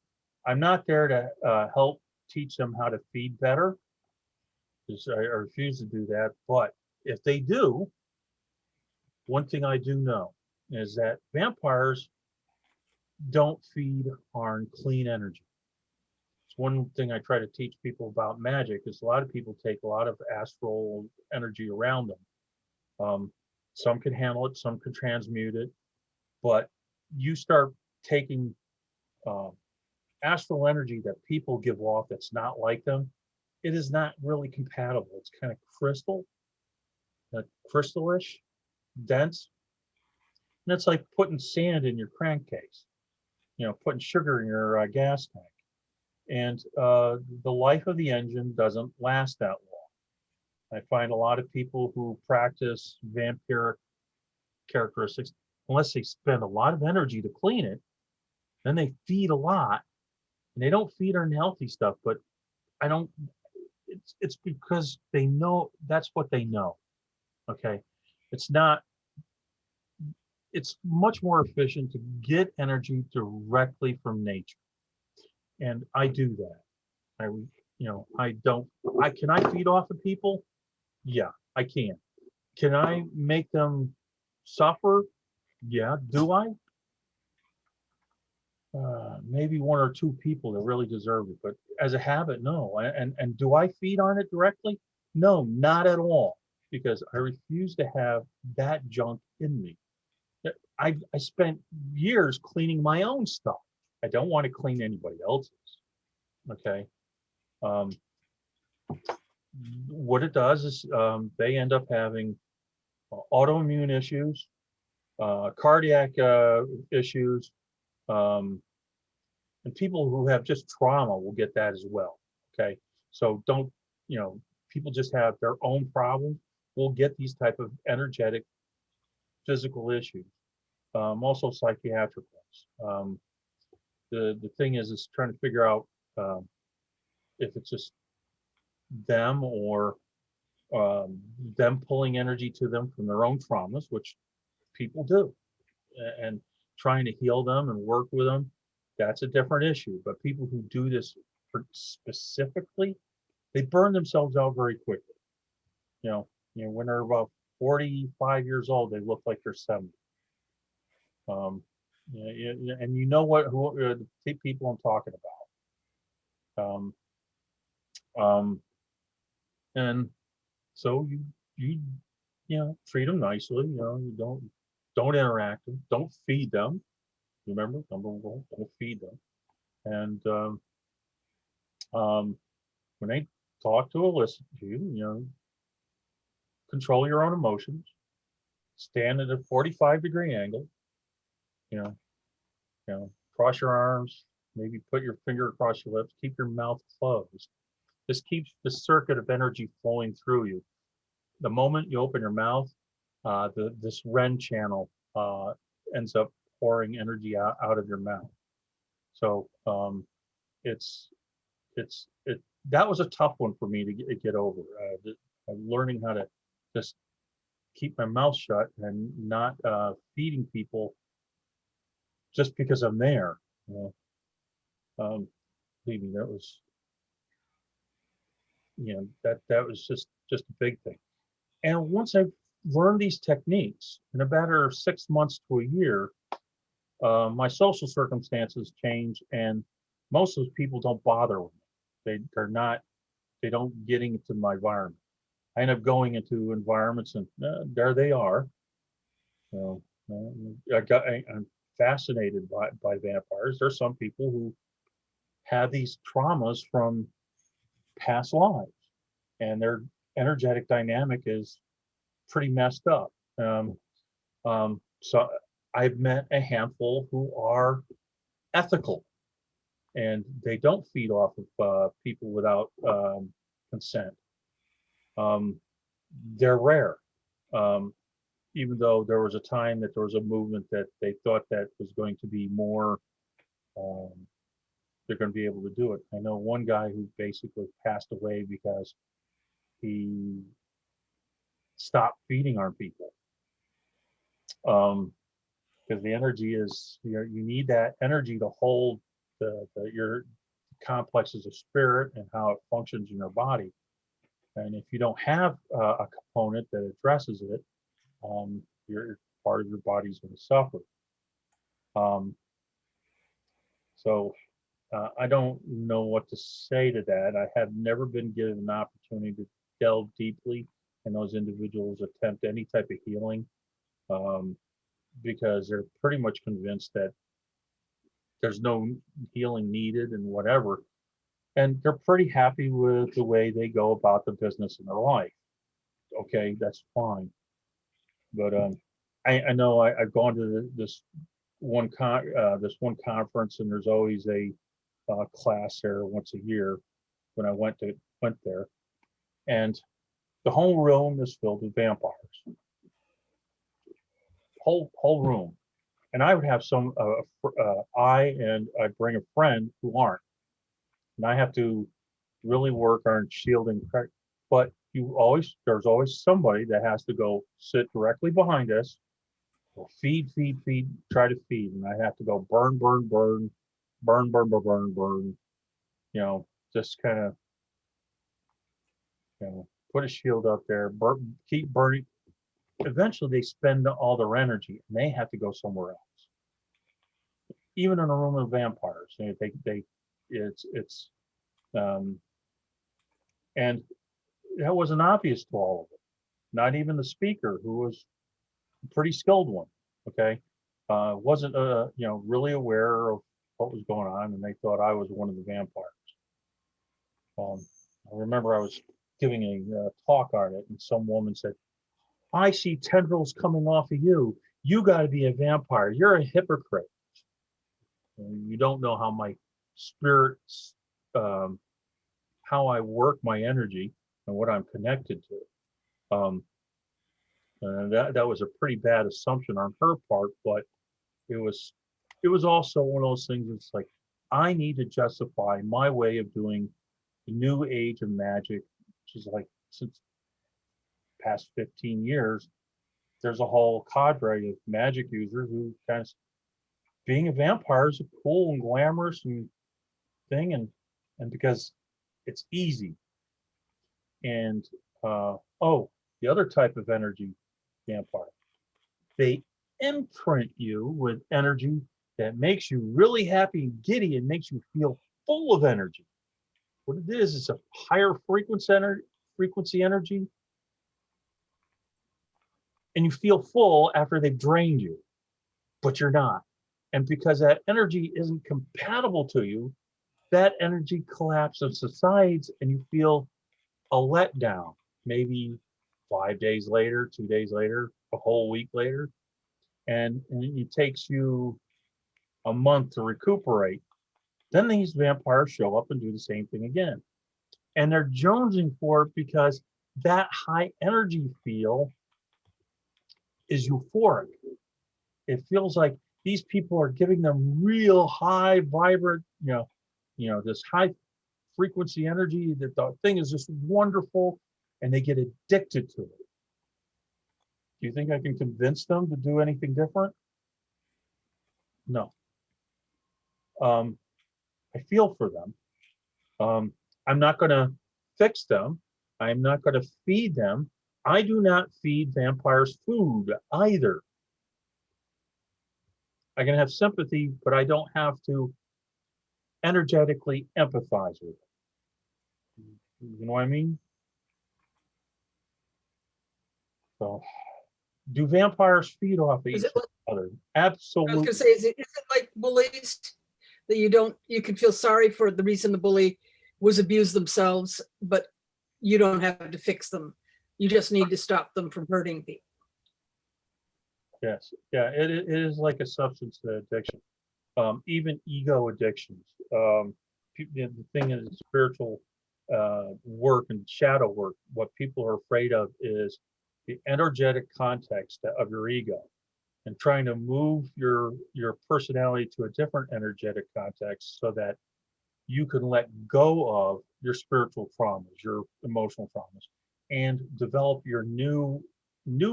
Speaker 2: there to help teach them how to feed better, because I refuse to do that. But if they do, one thing I do know is that vampires don't feed on clean energy. It's one thing I try to teach people about magic, is a lot of people take a lot of astral energy around them. Some can handle it, some can transmute it, but you start taking astral energy that people give off that's not like them, it is not really compatible. It's kind of crystallish, dense, and it's like putting sand in your crankcase, you know, putting sugar in your gas tank. And the life of the engine doesn't last that long. I find a lot of people who practice vampiric characteristics, unless they spend a lot of energy to clean it, then they feed a lot, and they don't feed on healthy stuff. But I don't. It's because they know that's what they know. Okay, it's not. It's much more efficient to get energy directly from nature, and I do that. I don't. Can I feed off of people? Yeah, I can. Can I make them suffer? Yeah. Do I? Maybe one or two people that really deserve it, but as a habit, no. And do I feed on it directly? No, not at all, because I refuse to have that junk in me. I spent years cleaning my own stuff. I don't want to clean anybody else's. Okay. Um, what it does is they end up having autoimmune issues, cardiac issues, um, and people who have just trauma will get that as well. Okay. So don't, people just have their own problems will get these type of energetic physical issues. Also psychiatric ones. The thing is trying to figure out um, if it's just them or them pulling energy to them from their own traumas, which people do, and trying to heal them and work with them. That's a different issue. But people who do this specifically, they burn themselves out very quickly. When they're about 45 years old, they look like they're 70. And you know the people I'm talking about. Um, and so you treat them nicely. You don't interact them, don't feed them. Remember, number one, don't feed them. And when they talk to or listen to you, control your own emotions. Stand at a 45-degree angle. You know, cross your arms. Maybe put your finger across your lips. Keep your mouth closed. This keeps the circuit of energy flowing through you. The moment you open your mouth, this REN channel ends up pouring energy out of your mouth. So that was a tough one for me to get over. Learning how to just keep my mouth shut and not feeding people just because I'm there. Believe me, that was that was just a big thing. And once I learned these techniques, in about 6 months to a year, my social circumstances change, and most of those people don't bother with me. They don't get into my environment. I end up going into environments, and there they are. I'm fascinated by vampires. There's some people who have these traumas from past lives, and their energetic dynamic is pretty messed up. So I've met a handful who are ethical, and they don't feed off of people without consent. They're rare. Even though there was a time that there was a movement that they thought that was going to be more, they're going to be able to do it. I know one guy who basically passed away because he stopped feeding our people. Because the energy is, you need that energy to hold your complexes of spirit and how it functions in your body. And if you don't have a component that addresses it, your part of your body is going to suffer. So I don't know what to say to that. I have never been given an opportunity to delve deeply in those individuals attempt any type of healing, because they're pretty much convinced that there's no healing needed and whatever. And they're pretty happy with the way they go about the business in their life. Okay, that's fine. But I know I've gone to this one conference, and there's always a class there once a year when I went there, and the whole room is filled with vampires. Whole room, and I would have some I bring a friend who aren't, and I have to really work on shielding. But there's always somebody that has to go sit directly behind us, feed, try to feed, and I have to go burn, just kind of put a shield up there, keep burning. Eventually, they spend all their energy, and they have to go somewhere else. Even in a room of vampires, it's and that wasn't obvious to all of them. Not even the speaker, who was a pretty skilled one. Okay, wasn't really aware of what was going on, and they thought I was one of the vampires. I remember I was giving a talk on it, and some woman said, "I see tendrils coming off of you. You got to be a vampire. You're a hypocrite. And you don't know how my spirits, um, how I work my energy, and what I'm connected to." And that was a pretty bad assumption on her part, but it was also one of those things that's like, I need to justify my way of doing the new age of magic, which is like since past 15 years, there's a whole cadre of magic users who kind of being a vampire is a cool and glamorous and thing, and because it's easy. And oh, the other type of energy vampire, they imprint you with energy that makes you really happy and giddy and makes you feel full of energy. What it is, it's a higher frequency energy, and you feel full after they've drained you, but you're not. And because that energy isn't compatible to you, that energy collapses, subsides, and you feel a letdown. Maybe 5 days later, 2 days later, a whole week later, and it takes you a month to recuperate. Then these vampires show up and do the same thing again. And they're jonesing for it because that high energy feel is euphoric. It feels like these people are giving them real high, vibrant, this high frequency energy, that the thing is just wonderful, and they get addicted to it. Do you think I can convince them to do anything different? No. I feel for them. I'm not going to fix them. I'm not going to feed them. I do not feed vampires food either. I can have sympathy, but I don't have to energetically empathize with them. You know what I mean? So, do vampires feed off
Speaker 1: Is
Speaker 2: each
Speaker 1: it like,
Speaker 2: other?
Speaker 1: I was
Speaker 2: Absolutely.
Speaker 1: gonna say, is it like bullies that you can feel sorry for the reason the bully was abused themselves, but you don't have to fix them. You just need to stop them from hurting people.
Speaker 2: Yes. Yeah. It is like a substance addiction. Even ego addictions. The thing is spiritual work and shadow work. What people are afraid of is the energetic context of your ego, and trying to move your personality to a different energetic context so that you can let go of your spiritual traumas, your emotional traumas, and develop your new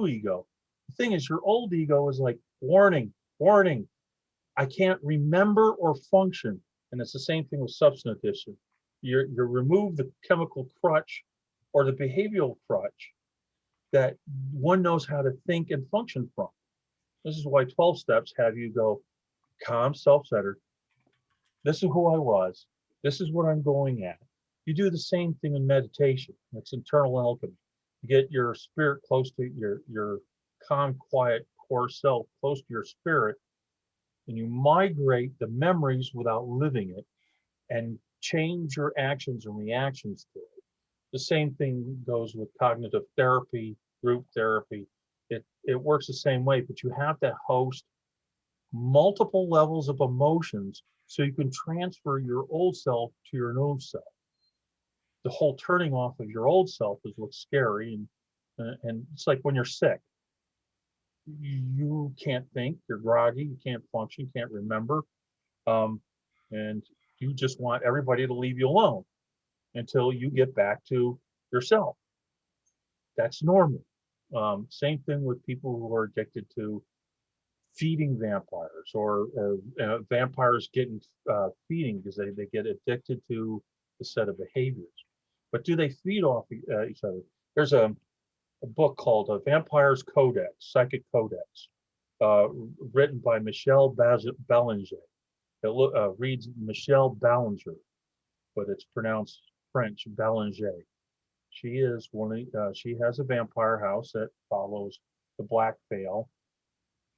Speaker 2: ego. The thing is, your old ego is like, warning, warning, I can't remember or function. And it's the same thing with substance addiction. You remove the chemical crutch or the behavioral crutch that one knows how to think and function from. This is why 12 steps have you go calm, self-centered. This is who I was. This is what I'm going at. You do the same thing in meditation. It's internal alchemy. You get your spirit close to your calm, quiet core self, close to your spirit, and you migrate the memories without living it and change your actions and reactions to it. The same thing goes with cognitive therapy, group therapy. It works the same way, but you have to host multiple levels of emotions so you can transfer your old self to your new self. The whole turning off of your old self is what's scary, and it's like when you're sick. You can't think, you're groggy, you can't function, you can't remember, and you just want everybody to leave you alone until you get back to yourself. That's normal. Same thing with people who are addicted to feeding vampires, or vampires getting feeding because they get addicted to the set of behaviors. But do they feed off each other? There's a book called Vampires Codex, Psychic Codex, uh, written by Michelle Ballinger. It reads Michelle Ballinger, but it's pronounced French Ballinger. She has a vampire house that follows the Black Veil.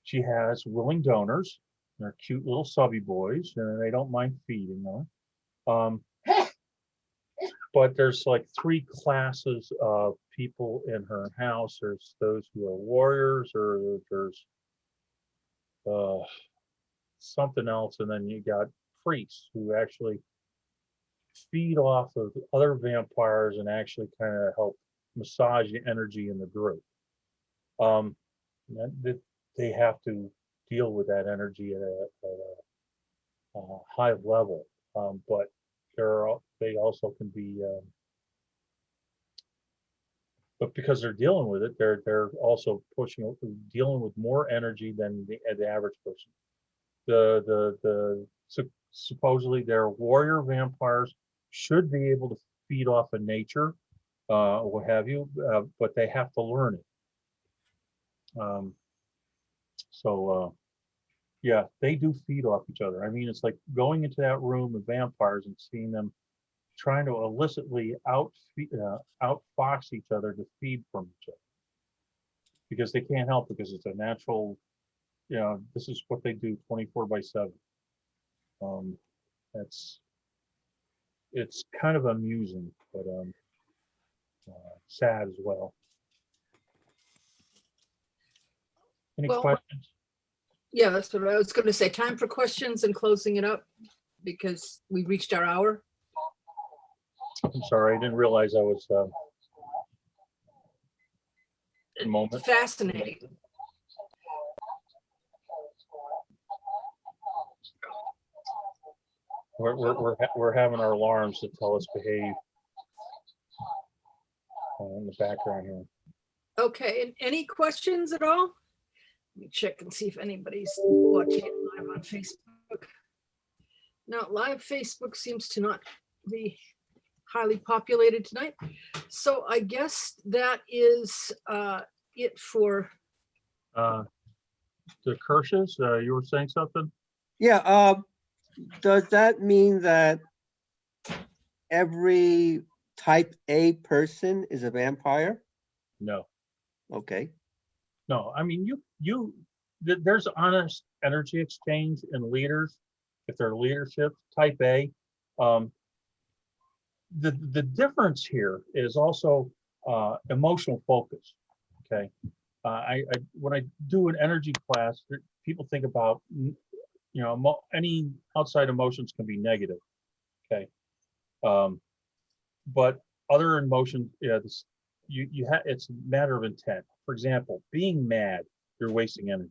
Speaker 2: she has willing donors. They're cute little subby boys, and they don't mind feeding them. But there's like 3 classes of people in her house. There's those who are warriors, or there's something else, and then you got priests who actually feed off of other vampires and actually kind of help massage the energy in the group. They have to deal with that energy at a high level, but they also can be, but because they're dealing with it, they're also dealing with more energy than the average person. Supposedly their warrior vampires should be able to feed off of nature, what have you, but they have to learn it. Yeah, they do feed off each other. I mean, it's like going into that room of vampires and seeing them trying to illicitly outfox each other to feed from each other, because they can't help, because it's a natural, this is what they do 24/7. It's kind of amusing, but sad as well. Any questions?
Speaker 1: Yeah, that's what I was going to say. Time for questions and closing it up, because we reached our hour.
Speaker 2: I'm sorry, I didn't realize I was a moment.
Speaker 1: Fascinating.
Speaker 2: We're having our alarms to tell us behave in the background here.
Speaker 1: Okay, and any questions at all? Let me check and see if anybody's watching it live on Facebook. No, live Facebook seems to not be highly populated tonight. So I guess that is it for
Speaker 2: the curses. You were saying something?
Speaker 3: Yeah. Does that mean that every type A person is a vampire?
Speaker 2: No.
Speaker 3: Okay.
Speaker 2: No, I mean, there's honest energy exchange in leaders, if they're leadership type A. The difference here is also emotional focus. Okay, when I do an energy class, people think about, any outside emotions can be negative. Okay, but other emotions, it's a matter of intent. For example, being mad, you're wasting energy.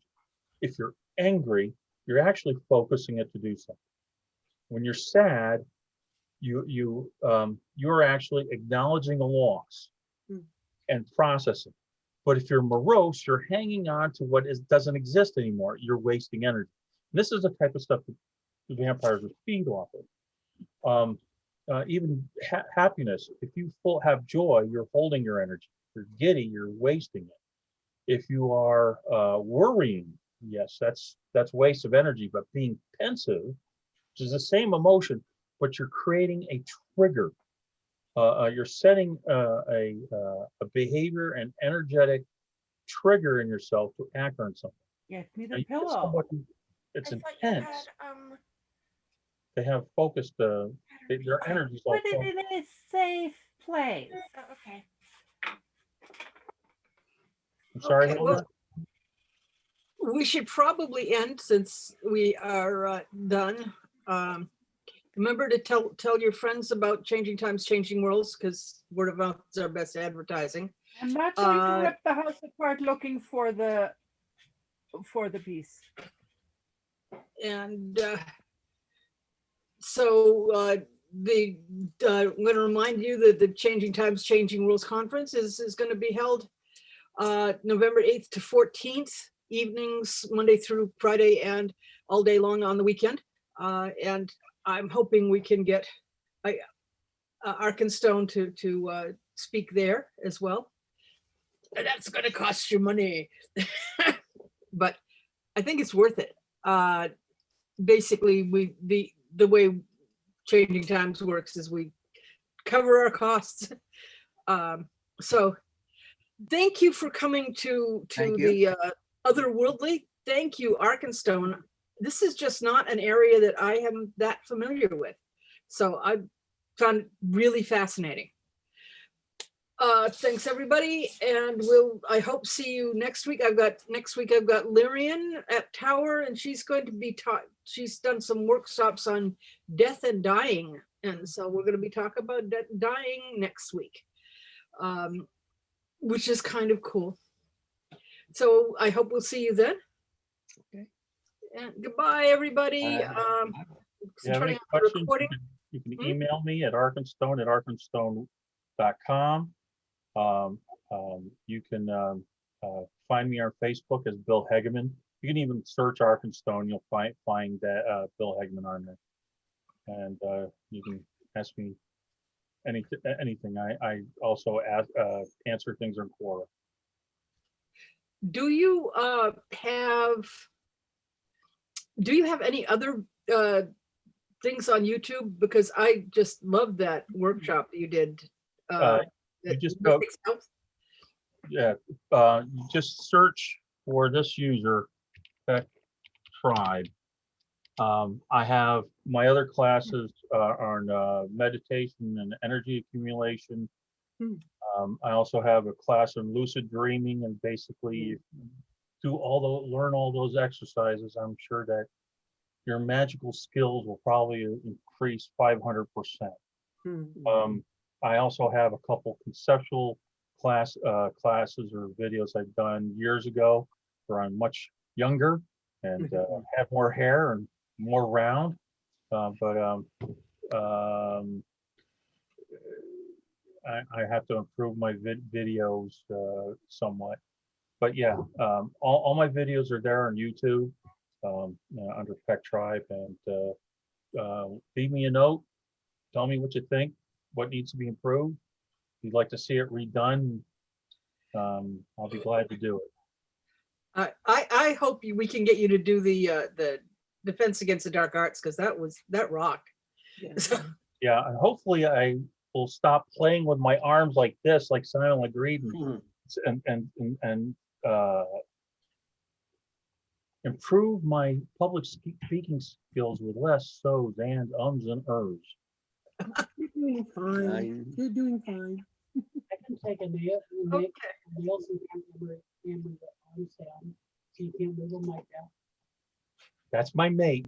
Speaker 2: If you're angry, you're actually focusing it to do something. When you're sad, you're actually acknowledging a loss and processing. But if you're morose, you're hanging on to what doesn't exist anymore. You're wasting energy. And this is the type of stuff that the vampires would feed off of. Even happiness. If you have joy, you're holding your energy. If you're giddy, you're wasting it. If you are worrying, yes, that's waste of energy. But being pensive, which is the same emotion, but you're creating a trigger. You're setting a behavior and energetic trigger in yourself to act on something.
Speaker 4: Get me the pillow.
Speaker 2: It's intense. They have focused. Their energy's all
Speaker 4: Put it in a safe place.
Speaker 5: Oh, okay.
Speaker 2: I'm sorry.
Speaker 1: Okay, well, we should probably end since we are done. Remember to tell your friends about Changing Times, Changing Worlds, because word of mouth is our best advertising.
Speaker 4: I'm not going to rip the house apart looking for the piece.
Speaker 1: And so I'm going to remind you that the Changing Times, Changing Worlds conference is going to be held November 8th to 14th, evenings, Monday through Friday, and all day long on the weekend. And I'm hoping we can get Archonstone to speak there as well. And that's going to cost you money, but I think it's worth it. Basically, the way Changing Times works is we cover our costs. So thank you for coming to the Otherworldly. thank you, Archonstone. This is just not an area that I am that familiar with. So I found it really fascinating. Thanks everybody, and I hope see you next week. Next week I've got Lyrian at Tower, and she's going to be she's done some workshops on death and dying, and so we're going to be talking about dying next week, which is kind of cool. So I hope we'll see you then.
Speaker 3: Okay.
Speaker 1: And goodbye everybody.
Speaker 2: If you have
Speaker 1: Turning
Speaker 2: any
Speaker 1: off the
Speaker 2: questions,
Speaker 1: recording.
Speaker 2: you can
Speaker 1: Hmm?
Speaker 2: email me at archonstone@archonstone.com. You can find me on Facebook as Bill Hegeman. You can even search Archonstone. You'll find that Bill Hegeman on there, and you can ask me anything. I also answer things in Quora.
Speaker 1: Do you have any other things on YouTube? Because I just love that workshop that you did.
Speaker 2: You just go, yeah, you just search for this user, that tribe. I have my other classes on meditation and energy accumulation. I also have a class on lucid dreaming, and basically learn all those exercises. I'm sure that your magical skills will probably increase 500%. I also have a couple conceptual classes or videos I've done years ago where I'm much younger and have more hair and more round. I have to improve my videos somewhat. But yeah, all my videos are there on YouTube under Peck Tribe, and leave me a note. Tell me what you think, what needs to be improved. If you'd like to see it redone, I'll be glad to do it.
Speaker 1: I hope we can get you to do the Defense Against the Dark Arts, because that rocked.
Speaker 2: Yeah, and hopefully I will stop playing with my arms like this, like Simon agreed, and improve my public speaking skills with less so's and ums and ers.
Speaker 5: You're doing fine. You're doing fine.
Speaker 6: I can take a nail.
Speaker 1: Okay.
Speaker 6: Nielsen can't hammer the arms down, so you can't move them like that.
Speaker 2: That's my mate.